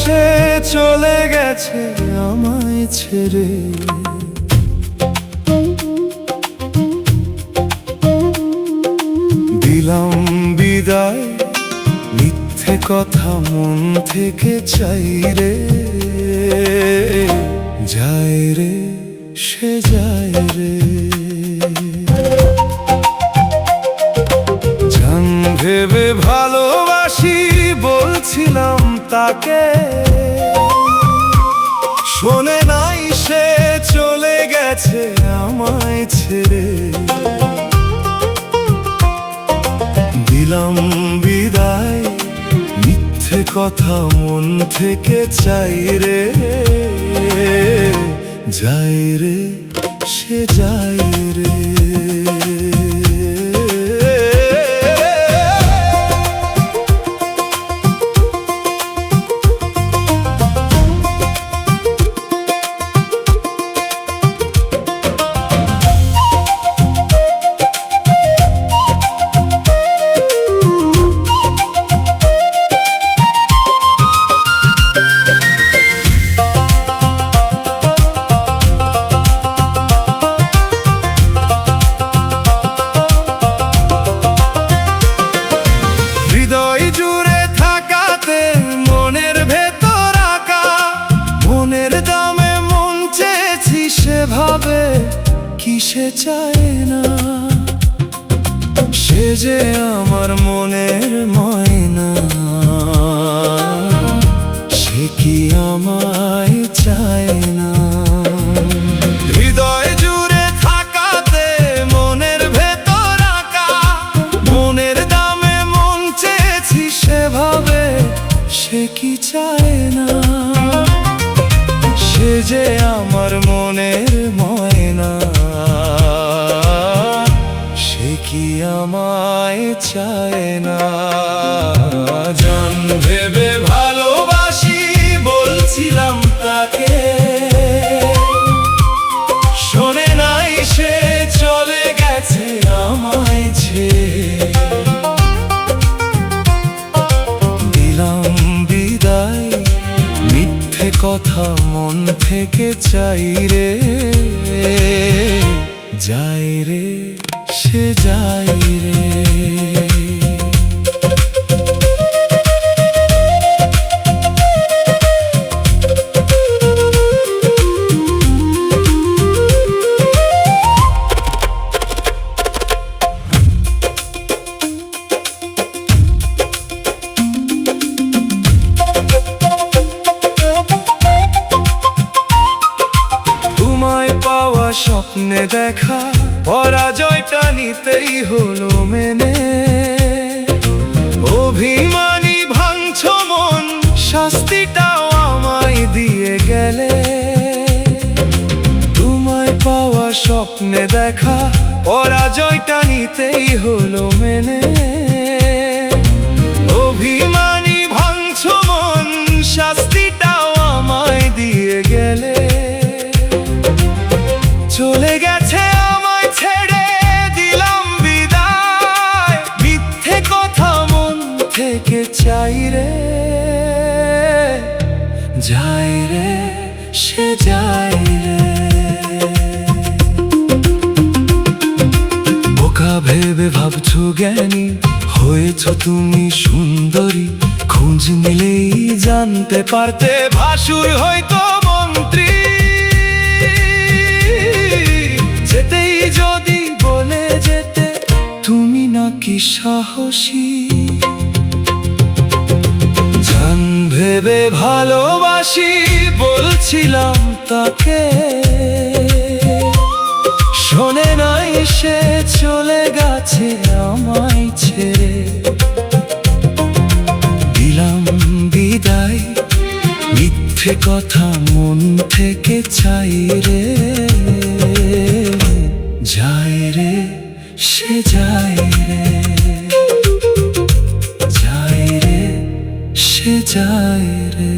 সে চলে গেছে আমায় ছেড়ে। দিলাম বিদায়, মিথ্যে কথা মন থেকে চাই রে। যায় রে সে যায় রে। জান ভেবে ভালোবাসি বলছিলাম তাকে, শোনে নাই সে চলে গেছে আমায় ছেড়ে। দিলাম বিদায়, মিথ্যে কথা মন থেকে চাই রে। যায় রে সে যায় রে। ভাবে কি সে চায় না, সে যে আমার মনের ময়না। সে কি আমায় চায় না। হৃদয় জুড়ে থাকাতে মনের ভেতর আঁকা, মনের দামে মন চেয়েছি সেভাবে। সে কি চায় না, সে যে আমার মনের ময়না। সে কি আমায় চায় না। জান ভেবে ভালোবাসি বলছিলাম তাকে, শোনে নাই সে চলে গেছে আমায় ছেড়ে। দিলাম বিদায়, মিথ্যে কথা মন থেকে চাই রে। যায় রে সে যায় রে। স্বপ্নে দেখা পরাজয়টা নিতেই হলো মেনে। অভিমানী ভাঙছ মন, শাস্তিটাও আমায় দিয়ে গেলে। তোমায় পাওয়া স্বপ্নে দেখা পরাজয়টা নিতেই হলো মেনে। অভিমানী ভাঙছ মন, শাস্তিটাও আমায় দিয়ে গেলে। চলে গেছে আমায় ছেড়ে, দিলাম বিদায়, মিথ্যে কথা মন থেকে চাই রে। যায় রে সে যায় রে। বোকা ভেবে ভাবছো জ্ঞানী, হয়েছ তুমি সুন্দরী। খোঁজ নিলেই জানতে পারতে ভাসুর হয়তো মন্ত্রী। যেতেই যদি বলে যেতে তুমি নাকি সাহসী। জান ভেবে ভালোবাসি বলছিলাম তাকে, শোনে নাই সে চলে গেছে আমায় ছেড়ে। দিলাম বিদায়, মিথ্যে কথা মন থেকে চাই রে। যায় রে সে যায় রে। যায় রে সে যায় রে।